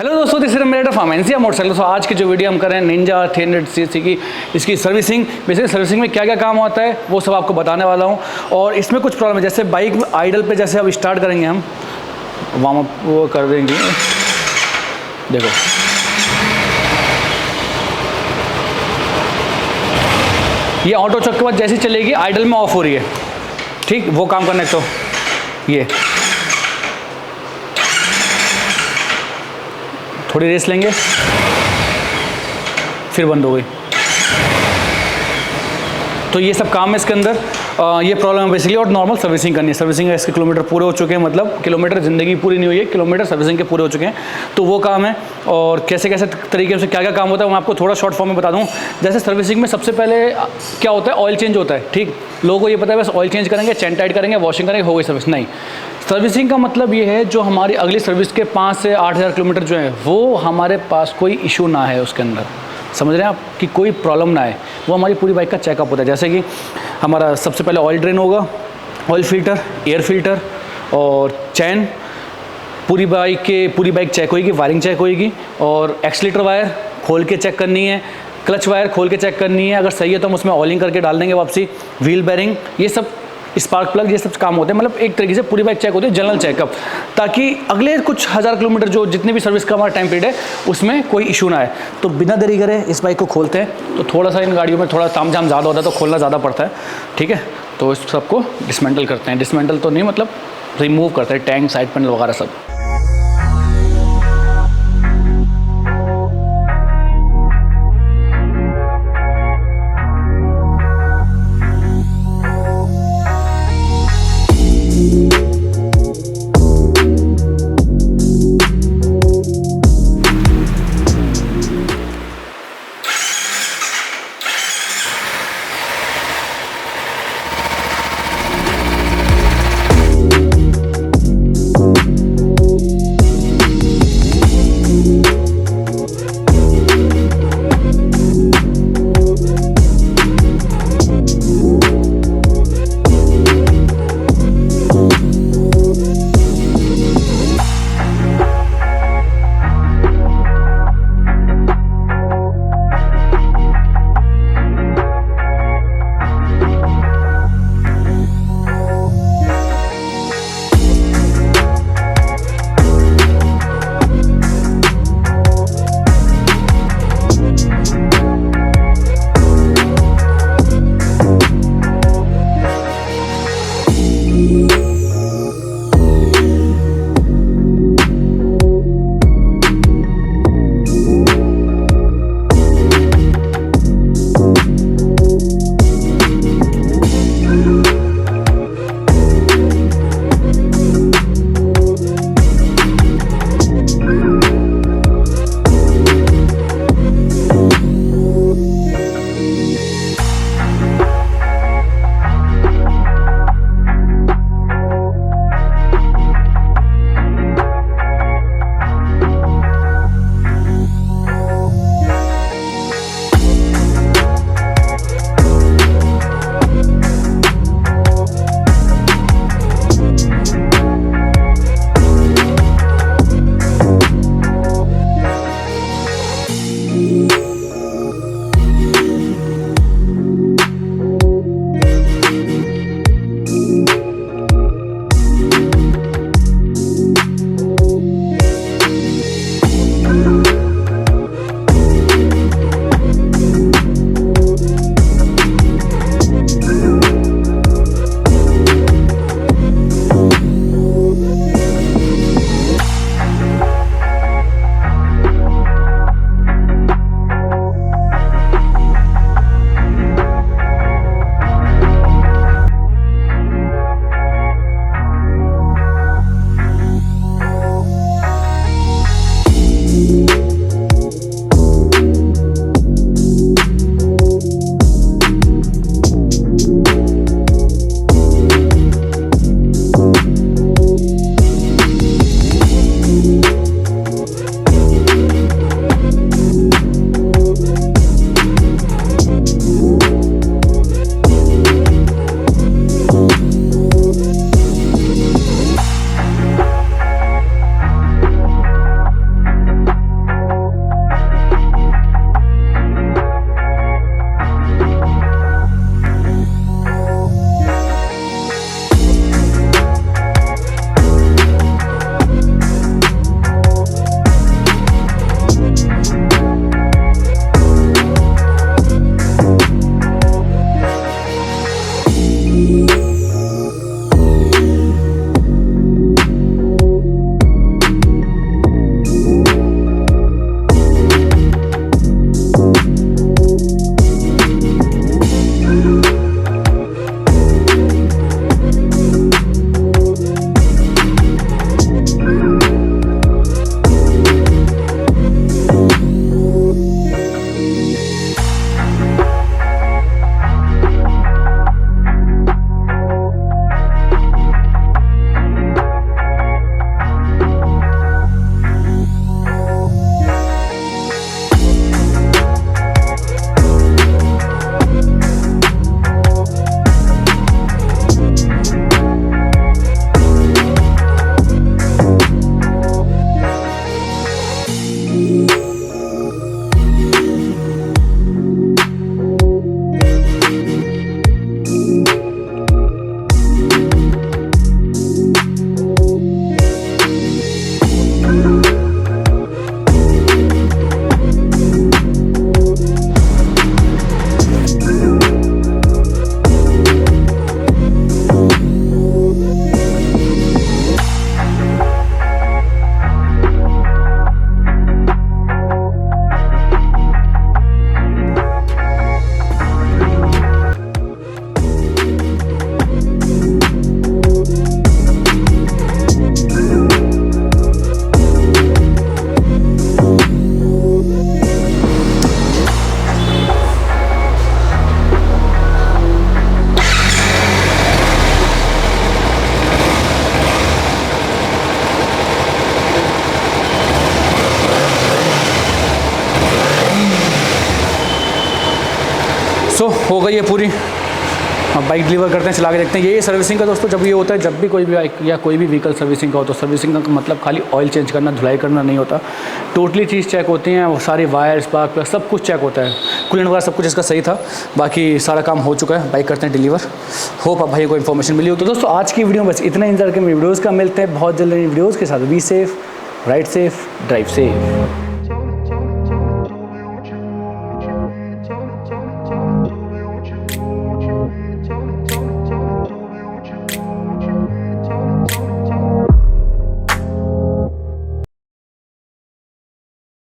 Hello दोस्तों, this is मेरा farm NCR motorcycle. तो आज की जो वीडियो हम कर रहे हैं निंजा 300cc की इसकी सर्विसिंग, बेसिकली सर्विसिंग में क्या क्या काम होता है वो सब आपको बताने वाला हूँ। और इसमें कुछ प्रॉब्लम है, जैसे बाइक आइडल पे जैसे अब स्टार्ट करेंगे हम वार्म अप वो कर देंगे। देखो ये ऑटो चक के बाद जैसे चलेगी आइडल में ऑफ हो रही है, ठीक। वो काम करने तो ये थोड़ी रेस लेंगे फिर बंद हो गई। तो ये सब काम है इसके अंदर। ये प्रॉब्लम है बेसिकली। और नॉर्मल सर्विसिंग करनी है। सर्विसिंग है, इसके किलोमीटर पूरे हो चुके हैं, मतलब किलोमीटर ज़िंदगी पूरी नहीं हुई है, किलोमीटर सर्विसिंग के पूरे हो चुके हैं, तो वो काम है। और कैसे कैसे तरीके से क्या क्या काम होता है वो मैं आपको थोड़ा शॉर्ट फॉर्म में बता दूँ। जैसे सर्विसिंग में सबसे पहले क्या होता है, ऑयल चेंज होता है, ठीक। लोगों को ये पता है बस ऑयल चेंज करेंगे, चेन टाइट करेंगे, वॉशिंग करेंगे, हो गई सर्विस। नहीं, सर्विसिंग का मतलब ये है जो हमारी अगली सर्विस के 5 से 8,000 किलोमीटर जो है वो हमारे पास कोई इशू ना है उसके अंदर, समझ रहे हैं आप, कि कोई प्रॉब्लम ना है। वो हमारी पूरी बाइक का चेकअप होता है। जैसे कि हमारा सबसे पहले ऑयल ड्रेन होगा, ऑयल फिल्टर, एयर फिल्टर और चैन, पूरी बाइक चेक होगी, वायरिंग चेक होगी। और एक्सीलेटर वायर खोल के चेक करनी है, क्लच वायर खोल के चेक करनी है। अगर सही है तो हम उसमें ऑयलिंग करके डाल देंगे वापसी। व्हील बेरिंग, ये सब, स्पार्क प्लग, ये सब काम होते हैं। मतलब एक तरीके से पूरी बाइक चेक होती है, जनरल चेकअप, ताकि अगले कुछ हज़ार किलोमीटर जो जितने भी सर्विस का हमारा टाइम पीरियड है उसमें कोई इशू ना आए। तो बिना देरी करे इस बाइक को खोलते हैं। तो थोड़ा सा इन गाड़ियों में थोड़ा तामझाम ज़्यादा होता है, तो खोलना ज़्यादा पड़ता है, ठीक है। तो इस सबको डिसमेंटल करते हैं। डिसमेंटल तो नहीं, मतलब रिमूव करते हैं, टैंक, साइड पैनल वगैरह सब। सो हो गई है पूरी। अब बाइक डिलीवर करते हैं, चला के देखते हैं। ये सर्विसिंग का दोस्तों जब ये होता है, जब भी कोई भी बाइक या कोई भी व्हीकल सर्विसिंग का हो तो सर्विसिंग का मतलब खाली ऑयल चेंज करना, धुलाई करना नहीं होता। टोटली चीज़ चेक होती हैं, वो सारी वायर स्पार्क प्लग सब कुछ चेक होता है। कूलेंट वगैरह सब कुछ इसका सही था, बाकी सारा काम हो चुका है। बाइक करते हैं डिलीवर। होप आप भाई को इन्फॉर्मेशन मिली हो। तो दोस्तों आज की वीडियो बस इतना इंतजार के वीडियोज़ का, मिलते हैं बहुत जल्द वीडियोज़ के साथ। Be safe, ride safe, drive safe.